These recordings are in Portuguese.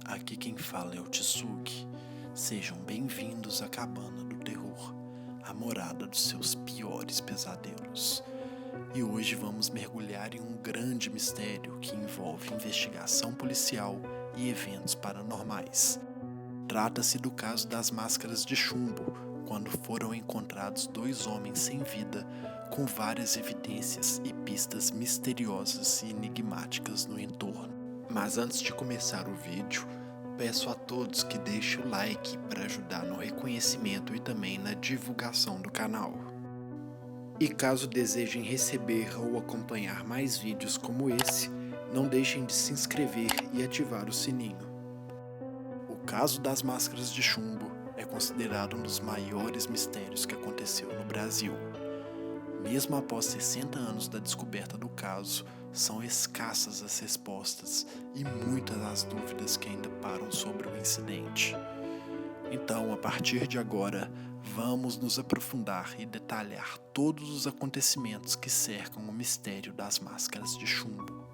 aqui quem fala é o Tsugi. Sejam bem-vindos à Cabana do Terror, a morada dos seus piores pesadelos. E hoje vamos mergulhar em um grande mistério que envolve investigação policial e eventos paranormais. Trata-se do caso das máscaras de chumbo, quando foram encontrados 2 homens sem vida, com várias evidências e pistas misteriosas e enigmáticas no entorno. Mas antes de começar o vídeo, peço a todos que deixem o like para ajudar no reconhecimento e também na divulgação do canal. E caso desejem receber ou acompanhar mais vídeos como esse, não deixem de se inscrever e ativar o sininho. O caso das máscaras de chumbo é considerado um dos maiores mistérios que aconteceu no Brasil. Mesmo após 60 anos da descoberta do caso, são escassas as respostas e muitas as dúvidas que ainda param sobre o incidente. Então, a partir de agora, vamos nos aprofundar e detalhar todos os acontecimentos que cercam o mistério das máscaras de chumbo.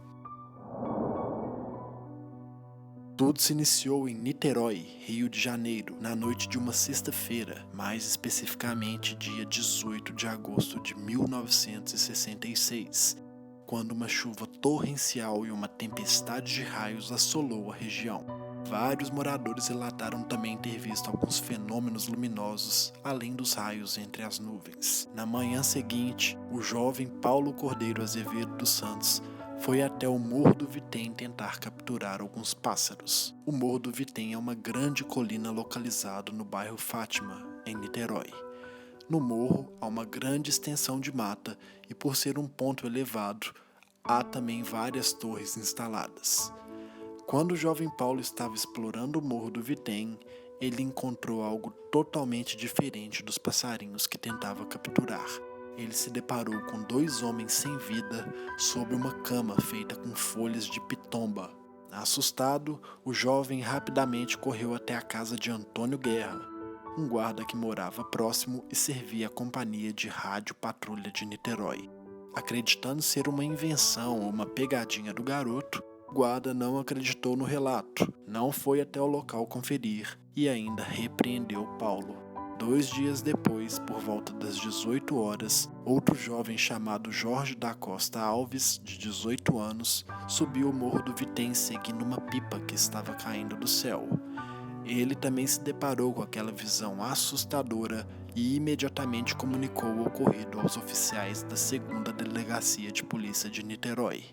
Tudo se iniciou em Niterói, Rio de Janeiro, na noite de uma sexta-feira, mais especificamente dia 18 de agosto de 1966, quando uma chuva torrencial e uma tempestade de raios assolou a região. Vários moradores relataram também ter visto alguns fenômenos luminosos, além dos raios entre as nuvens. Na manhã seguinte, o jovem Paulo Cordeiro Azevedo dos Santos foi até o Morro do Vitem tentar capturar alguns pássaros. O Morro do Vitem é uma grande colina localizada no bairro Fátima, em Niterói. No morro há uma grande extensão de mata e, por ser um ponto elevado, há também várias torres instaladas. Quando o jovem Paulo estava explorando o Morro do Vitem, ele encontrou algo totalmente diferente dos passarinhos que tentava capturar. Ele se deparou com 2 homens sem vida sob uma cama feita com folhas de pitomba. Assustado, o jovem rapidamente correu até a casa de Antônio Guerra, um guarda que morava próximo e servia a companhia de rádio patrulha de Niterói. Acreditando ser uma invenção ou uma pegadinha do garoto, o guarda não acreditou no relato, não foi até o local conferir e ainda repreendeu Paulo. 2 dias depois, por volta das 18 horas, outro jovem chamado Jorge da Costa Alves, de 18 anos, subiu o Morro do Vitem seguindo uma pipa que estava caindo do céu. Ele também se deparou com aquela visão assustadora e imediatamente comunicou o ocorrido aos oficiais da 2ª Delegacia de Polícia de Niterói.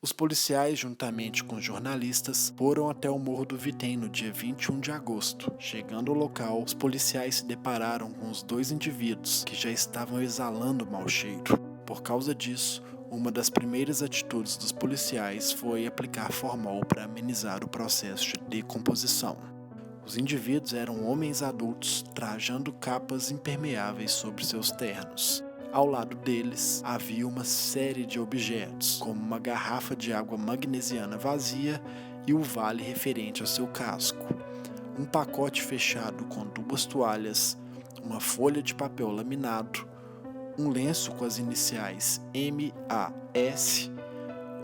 Os policiais, juntamente com os jornalistas, foram até o Morro do Vitem no dia 21 de agosto. Chegando ao local, os policiais se depararam com os 2 indivíduos que já estavam exalando mau cheiro. Por causa disso, uma das primeiras atitudes dos policiais foi aplicar formol para amenizar o processo de decomposição. Os indivíduos eram homens adultos trajando capas impermeáveis sobre seus ternos. Ao lado deles, havia uma série de objetos, como uma garrafa de água magnesiana vazia e o vale referente ao seu casco, um pacote fechado com 2 toalhas, uma folha de papel laminado, um lenço com as iniciais MAS,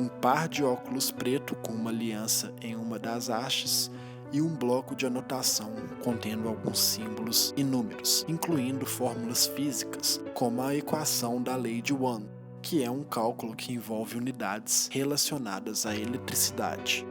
um par de óculos preto com uma aliança em uma das hastes e um bloco de anotação contendo alguns símbolos e números, incluindo fórmulas físicas, como a equação da lei de One, que é um cálculo que envolve unidades relacionadas à eletricidade.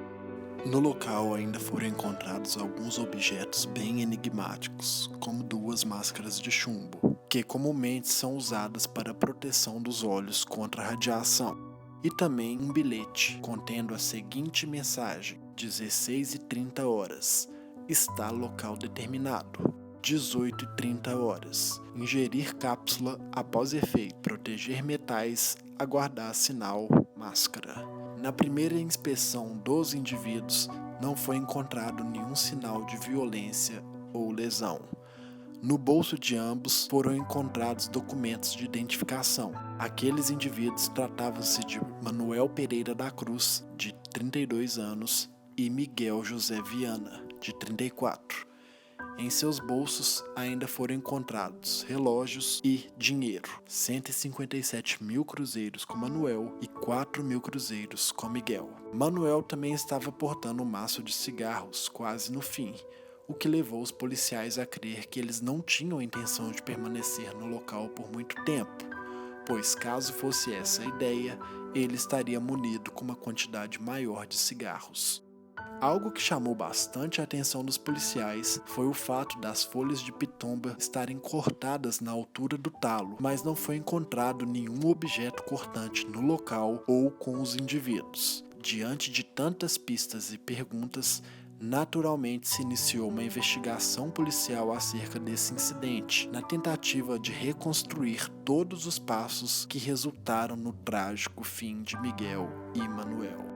No local ainda foram encontrados alguns objetos bem enigmáticos, como 2 máscaras de chumbo, que comumente são usadas para a proteção dos olhos contra a radiação, e também um bilhete contendo a seguinte mensagem: 16h30, está local determinado. 18h30, ingerir cápsula após efeito, proteger metais, aguardar sinal, máscara. Na primeira inspeção dos indivíduos, não foi encontrado nenhum sinal de violência ou lesão. No bolso de ambos foram encontrados documentos de identificação. Aqueles indivíduos tratavam-se de Manuel Pereira da Cruz, de 32 anos, e Miguel José Viana, de 34. Em seus bolsos ainda foram encontrados relógios e dinheiro, 157 mil cruzeiros com Manuel e 4 mil cruzeiros com Miguel. Manuel também estava portando um maço de cigarros quase no fim, o que levou os policiais a crer que eles não tinham a intenção de permanecer no local por muito tempo, pois caso fosse essa a ideia, ele estaria munido com uma quantidade maior de cigarros. Algo que chamou bastante a atenção dos policiais foi o fato das folhas de pitomba estarem cortadas na altura do talo, mas não foi encontrado nenhum objeto cortante no local ou com os indivíduos. Diante de tantas pistas e perguntas, naturalmente se iniciou uma investigação policial acerca desse incidente, na tentativa de reconstruir todos os passos que resultaram no trágico fim de Miguel e Manuel.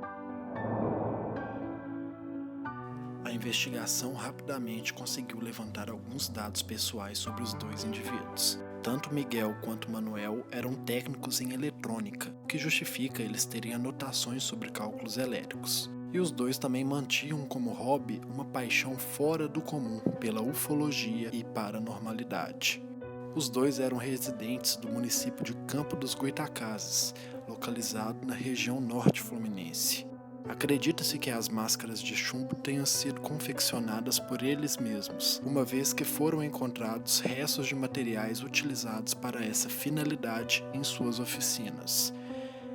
A investigação rapidamente conseguiu levantar alguns dados pessoais sobre os dois indivíduos. Tanto Miguel quanto Manuel eram técnicos em eletrônica, o que justifica eles terem anotações sobre cálculos elétricos. E os dois também mantinham como hobby uma paixão fora do comum pela ufologia e paranormalidade. Os dois eram residentes do município de Campo dos Goytacazes, localizado na região norte fluminense. Acredita-se que as máscaras de chumbo tenham sido confeccionadas por eles mesmos, uma vez que foram encontrados restos de materiais utilizados para essa finalidade em suas oficinas.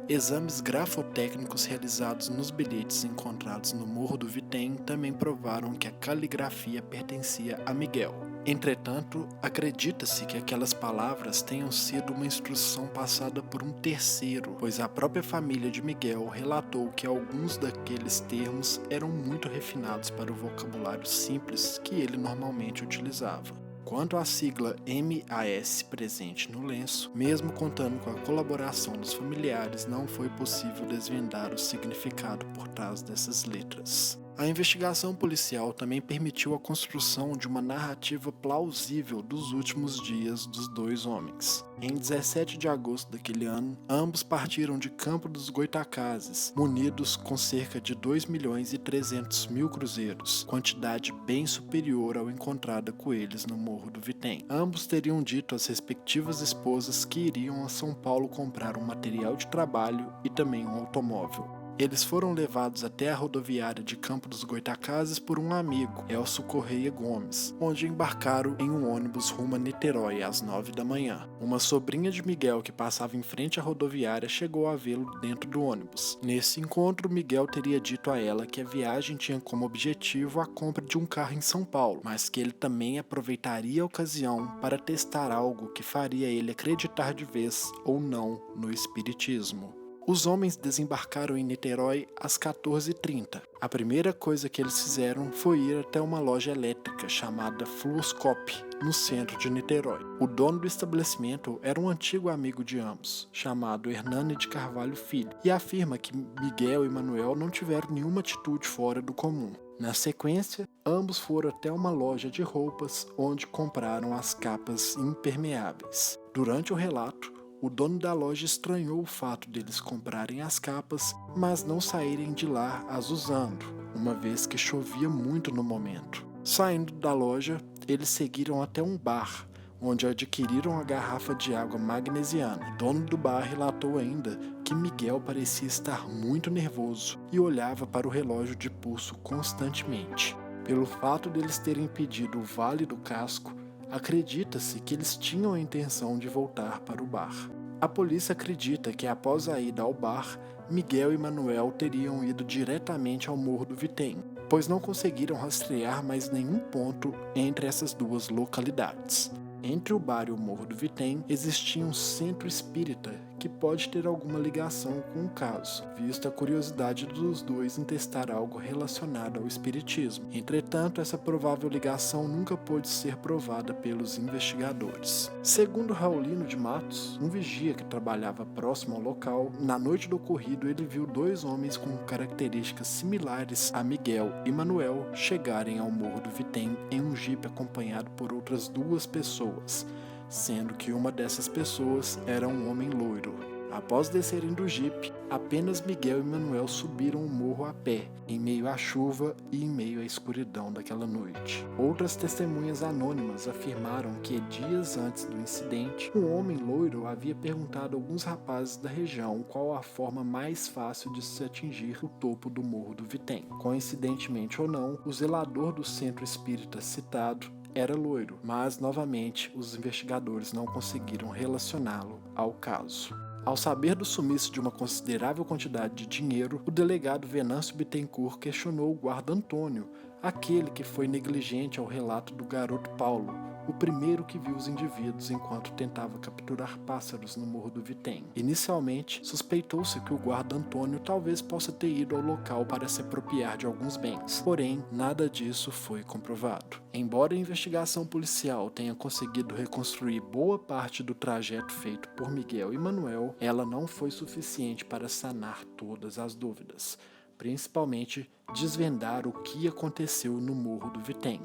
Exames grafotécnicos realizados nos bilhetes encontrados no Morro do Vitem também provaram que a caligrafia pertencia a Miguel. Entretanto, acredita-se que aquelas palavras tenham sido uma instrução passada por um terceiro, pois a própria família de Miguel relatou que alguns daqueles termos eram muito refinados para o vocabulário simples que ele normalmente utilizava. Quanto à sigla MAS presente no lenço, mesmo contando com a colaboração dos familiares, não foi possível desvendar o significado por trás dessas letras. A investigação policial também permitiu a construção de uma narrativa plausível dos últimos dias dos dois homens. Em 17 de agosto daquele ano, ambos partiram de Campo dos Goytacazes, munidos com cerca de 2.300.000 cruzeiros, quantidade bem superior ao encontrada com eles no Morro do Vitem. Ambos teriam dito às respectivas esposas que iriam a São Paulo comprar um material de trabalho e também um automóvel. Eles foram levados até a rodoviária de Campo dos Goytacazes por um amigo, Elcio Correia Gomes, onde embarcaram em um ônibus rumo a Niterói às 9 da manhã. Uma sobrinha de Miguel que passava em frente à rodoviária chegou a vê-lo dentro do ônibus. Nesse encontro, Miguel teria dito a ela que a viagem tinha como objetivo a compra de um carro em São Paulo, mas que ele também aproveitaria a ocasião para testar algo que faria ele acreditar de vez ou não no espiritismo. Os homens desembarcaram em Niterói às 14h30. A primeira coisa que eles fizeram foi ir até uma loja elétrica chamada Fluoscope, no centro de Niterói. O dono do estabelecimento era um antigo amigo de ambos, chamado Hernani de Carvalho Filho, e afirma que Miguel e Manuel não tiveram nenhuma atitude fora do comum. Na sequência, ambos foram até uma loja de roupas onde compraram as capas impermeáveis. Durante o relato, o dono da loja estranhou o fato deles comprarem as capas, mas não saírem de lá as usando, uma vez que chovia muito no momento. Saindo da loja, eles seguiram até um bar, onde adquiriram a garrafa de água magnesiana. O dono do bar relatou ainda que Miguel parecia estar muito nervoso e olhava para o relógio de pulso constantemente. Pelo fato deles terem pedido o Vale do Casco, acredita-se que eles tinham a intenção de voltar para o bar. A polícia acredita que após a ida ao bar, Miguel e Manuel teriam ido diretamente ao Morro do Vitem, pois não conseguiram rastrear mais nenhum ponto entre essas duas localidades. Entre o bar e o Morro do Vitem existia um centro espírita que pode ter alguma ligação com o caso, visto a curiosidade dos dois em testar algo relacionado ao espiritismo. Entretanto, essa provável ligação nunca pôde ser provada pelos investigadores. Segundo Raulino de Matos, um vigia que trabalhava próximo ao local, na noite do ocorrido ele viu dois homens com características similares a Miguel e Manuel chegarem ao Morro do Vitem em um jipe acompanhado por outras duas pessoas, sendo que uma dessas pessoas era um homem loiro. Após descerem do jipe, apenas Miguel e Manuel subiram o morro a pé, em meio à chuva e em meio à escuridão daquela noite. Outras testemunhas anônimas afirmaram que dias antes do incidente, um homem loiro havia perguntado a alguns rapazes da região qual a forma mais fácil de se atingir o topo do Morro do Vitem. Coincidentemente ou não, o zelador do centro espírita citado era loiro, mas novamente os investigadores não conseguiram relacioná-lo ao caso. Ao saber do sumiço de uma considerável quantidade de dinheiro, o delegado Venâncio Bittencourt questionou o guarda Antônio, aquele que foi negligente ao relato do garoto Paulo, o primeiro que viu os indivíduos enquanto tentava capturar pássaros no Morro do Vitem. Inicialmente, suspeitou-se que o guarda Antônio talvez possa ter ido ao local para se apropriar de alguns bens, porém, nada disso foi comprovado. Embora a investigação policial tenha conseguido reconstruir boa parte do trajeto feito por Miguel e Manuel, ela não foi suficiente para sanar todas as dúvidas, principalmente desvendar o que aconteceu no Morro do Vitem.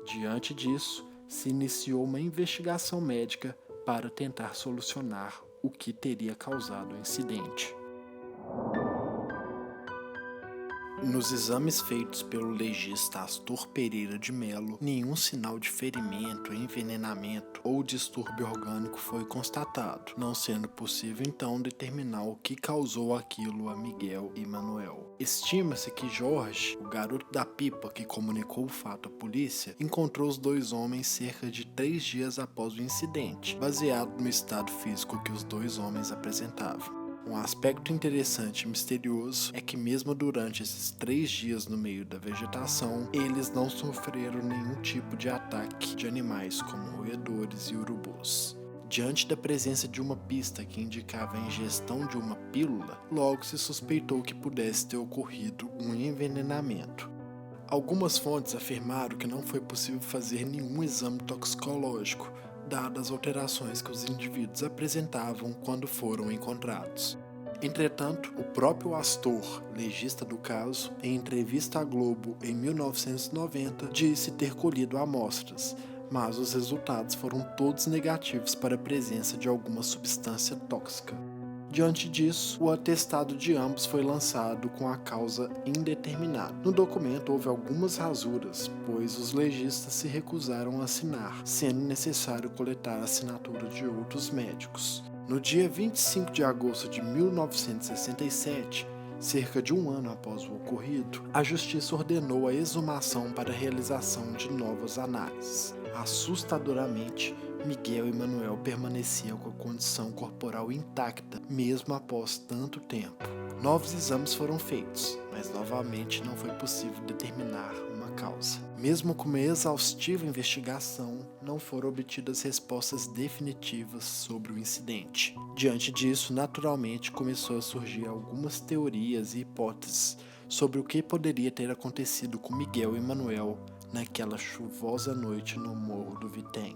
Diante disso, se iniciou uma investigação médica para tentar solucionar o que teria causado o incidente. Nos exames feitos pelo legista Astor Pereira de Melo, nenhum sinal de ferimento, envenenamento ou distúrbio orgânico foi constatado, não sendo possível então determinar o que causou aquilo a Miguel e Manuel. Estima-se que Jorge, o garoto da pipa que comunicou o fato à polícia, encontrou os dois homens cerca de 3 dias após o incidente, baseado no estado físico que os dois homens apresentavam. Um aspecto interessante e misterioso é que mesmo durante esses 3 dias no meio da vegetação, eles não sofreram nenhum tipo de ataque de animais como roedores e urubus. Diante da presença de uma pista que indicava a ingestão de uma pílula, logo se suspeitou que pudesse ter ocorrido um envenenamento. Algumas fontes afirmaram que não foi possível fazer nenhum exame toxicológico, dadas as alterações que os indivíduos apresentavam quando foram encontrados. Entretanto, o próprio Astor, legista do caso, em entrevista à Globo em 1990, disse ter colhido amostras, mas os resultados foram todos negativos para a presença de alguma substância tóxica. Diante disso, o atestado de ambos foi lançado com a causa indeterminada. No documento houve algumas rasuras, pois os legistas se recusaram a assinar, sendo necessário coletar a assinatura de outros médicos. No dia 25 de agosto de 1967, cerca de um ano após o ocorrido, a Justiça ordenou a exumação para a realização de novas análises. Assustadoramente, Miguel e Manuel permaneciam com a condição corporal intacta, mesmo após tanto tempo. Novos exames foram feitos, mas novamente não foi possível determinar uma causa. Mesmo com uma exaustiva investigação, não foram obtidas respostas definitivas sobre o incidente. Diante disso, naturalmente começou a surgir algumas teorias e hipóteses sobre o que poderia ter acontecido com Miguel e Manuel naquela chuvosa noite no Morro do Vitem.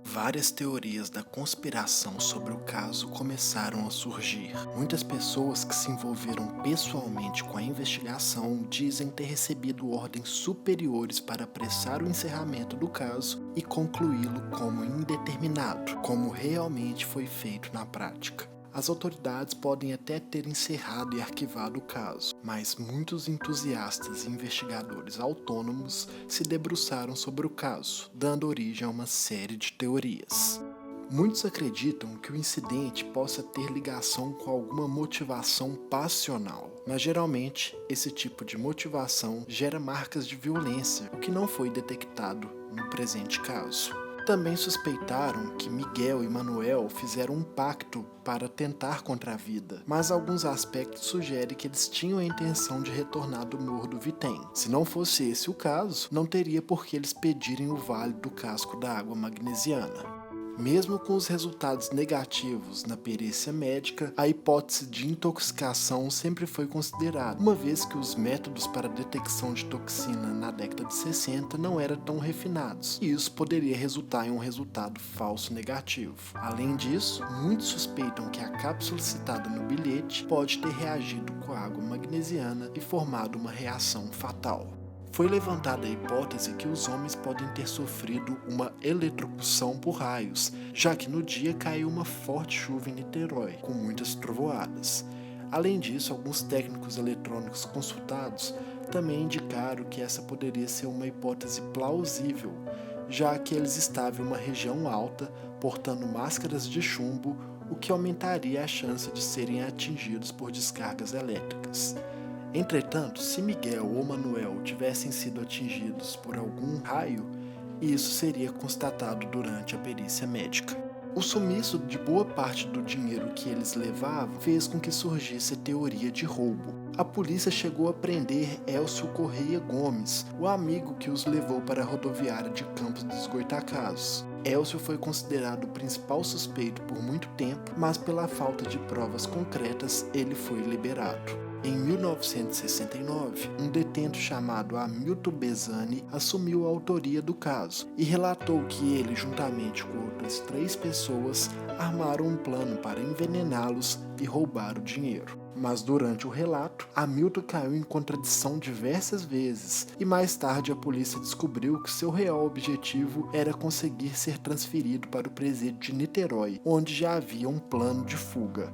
Várias teorias da conspiração sobre o caso começaram a surgir. Muitas pessoas que se envolveram pessoalmente com a investigação dizem ter recebido ordens superiores para apressar o encerramento do caso e concluí-lo como indeterminado, como realmente foi feito na prática. As autoridades podem até ter encerrado e arquivado o caso, mas muitos entusiastas e investigadores autônomos se debruçaram sobre o caso, dando origem a uma série de teorias. Muitos acreditam que o incidente possa ter ligação com alguma motivação passional, mas geralmente esse tipo de motivação gera marcas de violência, o que não foi detectado no presente caso. Também suspeitaram que Miguel e Manuel fizeram um pacto para tentar contra a vida, mas alguns aspectos sugerem que eles tinham a intenção de retornar do Morro do Vitem. Se não fosse esse o caso, não teria por que eles pedirem o vale do casco da água magnesiana. Mesmo com os resultados negativos na perícia médica, a hipótese de intoxicação sempre foi considerada, uma vez que os métodos para a detecção de toxina na década de 60 não eram tão refinados, e isso poderia resultar em um resultado falso negativo. Além disso, muitos suspeitam que a cápsula citada no bilhete pode ter reagido com a água magnesiana e formado uma reação fatal. Foi levantada a hipótese que os homens podem ter sofrido uma eletrocução por raios, já que no dia caiu uma forte chuva em Niterói, com muitas trovoadas. Além disso, alguns técnicos eletrônicos consultados também indicaram que essa poderia ser uma hipótese plausível, já que eles estavam em uma região alta, portando máscaras de chumbo, o que aumentaria a chance de serem atingidos por descargas elétricas. Entretanto, se Miguel ou Manuel tivessem sido atingidos por algum raio, isso seria constatado durante a perícia médica. O sumiço de boa parte do dinheiro que eles levavam fez com que surgisse a teoria de roubo. A polícia chegou a prender Elcio Correia Gomes, o amigo que os levou para a rodoviária de Campos dos Goytacazes. Elcio foi considerado o principal suspeito por muito tempo, mas pela falta de provas concretas, ele foi liberado. Em 1969, um detento chamado Hamilton Bezani assumiu a autoria do caso e relatou que ele, juntamente com outras 3 pessoas, armaram um plano para envenená-los e roubar o dinheiro. Mas durante o relato, Hamilton caiu em contradição diversas vezes e mais tarde a polícia descobriu que seu real objetivo era conseguir ser transferido para o presídio de Niterói, onde já havia um plano de fuga.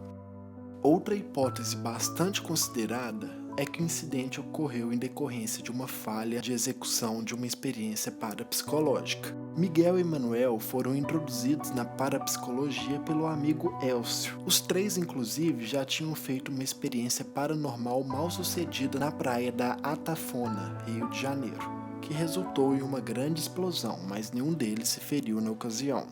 Outra hipótese bastante considerada é que o incidente ocorreu em decorrência de uma falha de execução de uma experiência parapsicológica. Miguel e Manuel foram introduzidos na parapsicologia pelo amigo Elcio. Os 3, inclusive, já tinham feito uma experiência paranormal mal sucedida na praia da Atafona, Rio de Janeiro, que resultou em uma grande explosão, mas nenhum deles se feriu na ocasião.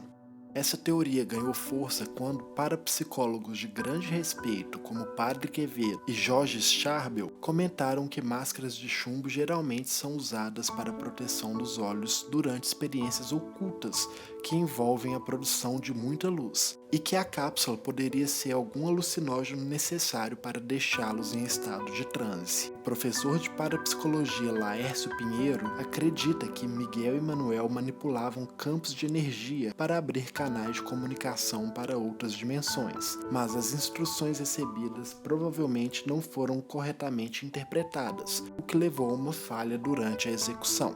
Essa teoria ganhou força quando parapsicólogos de grande respeito, como Padre Quevedo e Jorge Charbel, comentaram que máscaras de chumbo geralmente são usadas para a proteção dos olhos durante experiências ocultas que envolvem a produção de muita luz, e que a cápsula poderia ser algum alucinógeno necessário para deixá-los em estado de transe. O professor de parapsicologia Laércio Pinheiro acredita que Miguel e Manuel manipulavam campos de energia para abrir canais de comunicação para outras dimensões, mas as instruções recebidas provavelmente não foram corretamente interpretadas, o que levou a uma falha durante a execução.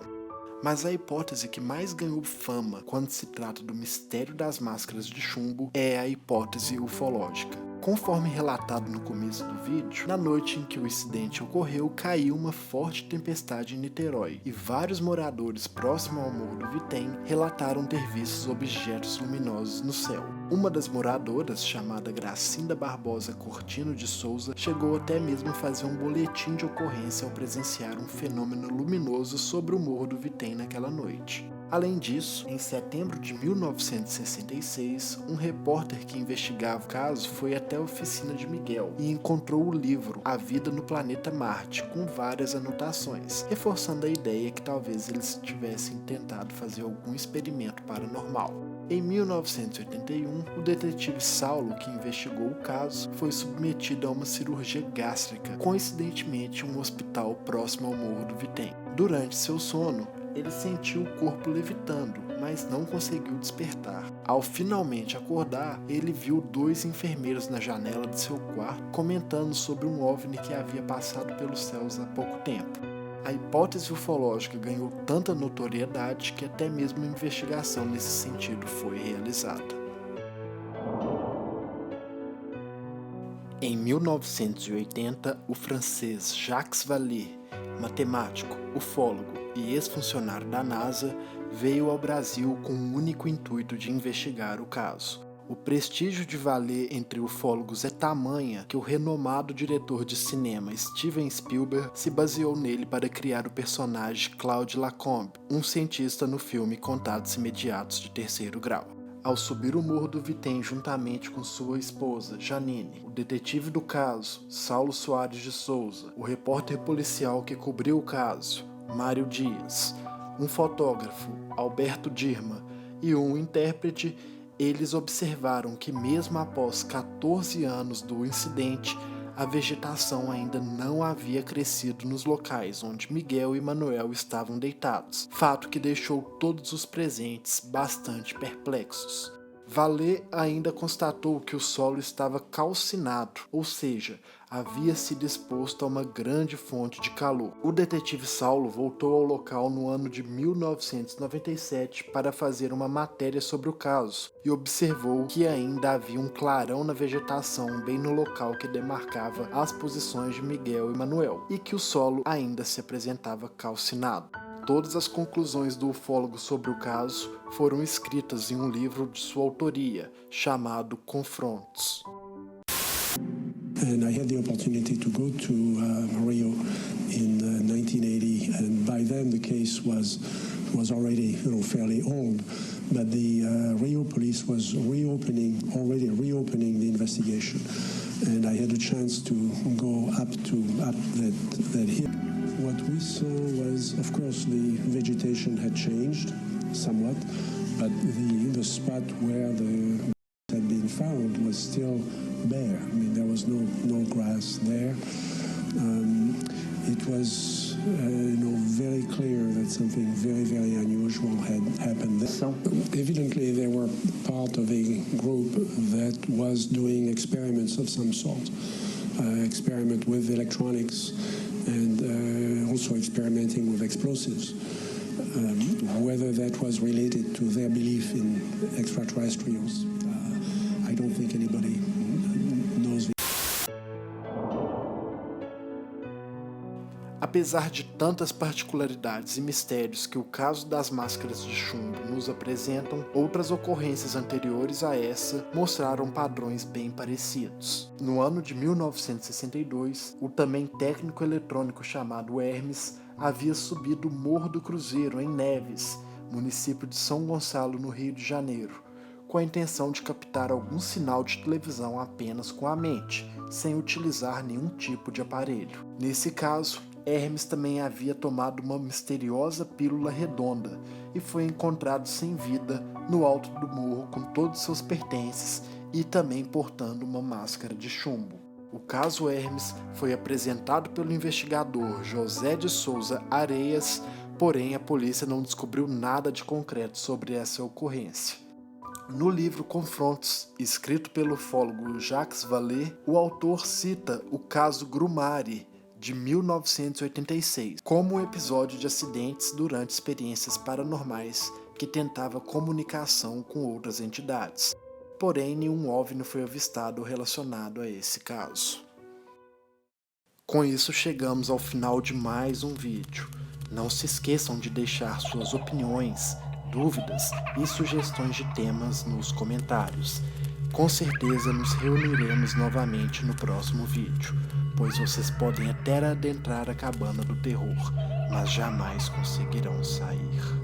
Mas a hipótese que mais ganhou fama quando se trata do mistério das máscaras de chumbo é a hipótese ufológica. Conforme relatado no começo do vídeo, na noite em que o incidente ocorreu, caiu uma forte tempestade em Niterói e vários moradores próximos ao Morro do Vitem relataram ter visto objetos luminosos no céu. Uma das moradoras, chamada Gracinda Barbosa Cortino de Souza, chegou até mesmo a fazer um boletim de ocorrência ao presenciar um fenômeno luminoso sobre o Morro do Vitem naquela noite. Além disso, em setembro de 1966, um repórter que investigava o caso foi até a oficina de Miguel e encontrou o livro A Vida no Planeta Marte, com várias anotações, reforçando a ideia que talvez eles tivessem tentado fazer algum experimento paranormal. Em 1981, o detetive Saulo, que investigou o caso, foi submetido a uma cirurgia gástrica, coincidentemente em um hospital próximo ao Morro do Vitem. Durante seu sono, ele sentiu o corpo levitando, mas não conseguiu despertar. Ao finalmente acordar, ele viu 2 enfermeiros na janela de seu quarto comentando sobre um OVNI que havia passado pelos céus há pouco tempo. A hipótese ufológica ganhou tanta notoriedade que até mesmo uma investigação nesse sentido foi realizada. Em 1980, o francês Jacques Vallée, matemático, ufólogo e ex-funcionário da NASA, veio ao Brasil com o único intuito de investigar o caso. O prestígio de Vallée entre ufólogos é tamanha que o renomado diretor de cinema Steven Spielberg se baseou nele para criar o personagem Claude Lacombe, um cientista no filme Contatos Imediatos de Terceiro Grau. Ao subir o Morro do Vitem juntamente com sua esposa, Janine, o detetive do caso, Saulo Soares de Souza, o repórter policial que cobriu o caso, Mário Dias, um fotógrafo, Alberto Dirma, e um intérprete, eles observaram que mesmo após 14 anos do incidente, a vegetação ainda não havia crescido nos locais onde Miguel e Manuel estavam deitados, fato que deixou todos os presentes bastante perplexos. Vallée ainda constatou que o solo estava calcinado, ou seja, havia sido exposto a uma grande fonte de calor. O detetive Saulo voltou ao local no ano de 1997 para fazer uma matéria sobre o caso e observou que ainda havia um clarão na vegetação bem no local que demarcava as posições de Miguel e Manuel e que o solo ainda se apresentava calcinado. Todas as conclusões do ufólogo sobre o caso foram escritas em um livro de sua autoria, chamado Confrontos. And I had the opportunity to go to Rio in 1980, and by then the case was already fairly old, but the Rio police was already reopening the investigation, and I had a chance to go up that hill. What we saw was, of course, the vegetation had changed somewhat, but the spot where the had been found was still bare. I mean, there was no grass there. It was very clear that something very, very unusual had happened there. So, evidently, they were part of a group that was doing experiments of some sort. Experiment with electronics and also experimenting with explosives. Whether that was related to their belief in extraterrestrials, I don't think anybody knows. Apesar de tantas particularidades e mistérios que o caso das máscaras de chumbo nos apresentam, outras ocorrências anteriores a essa mostraram padrões bem parecidos. No ano de 1962, o também técnico eletrônico chamado Hermes havia subido o Morro do Cruzeiro, em Neves, município de São Gonçalo, no Rio de Janeiro, com a intenção de captar algum sinal de televisão apenas com a mente, sem utilizar nenhum tipo de aparelho. Nesse caso, Hermes também havia tomado uma misteriosa pílula redonda e foi encontrado sem vida no alto do morro com todos seus pertences e também portando uma máscara de chumbo. O caso Hermes foi apresentado pelo investigador José de Souza Areias, porém a polícia não descobriu nada de concreto sobre essa ocorrência. No livro Confrontos, escrito pelo ufólogo Jacques Vallée, o autor cita o caso Grumari, de 1986, como um episódio de acidentes durante experiências paranormais que tentava comunicação com outras entidades. Porém, nenhum OVNI foi avistado relacionado a esse caso. Com isso, chegamos ao final de mais um vídeo. Não se esqueçam de deixar suas opiniões, dúvidas e sugestões de temas nos comentários. Com certeza nos reuniremos novamente no próximo vídeo, pois vocês podem até adentrar a cabana do terror, mas jamais conseguirão sair.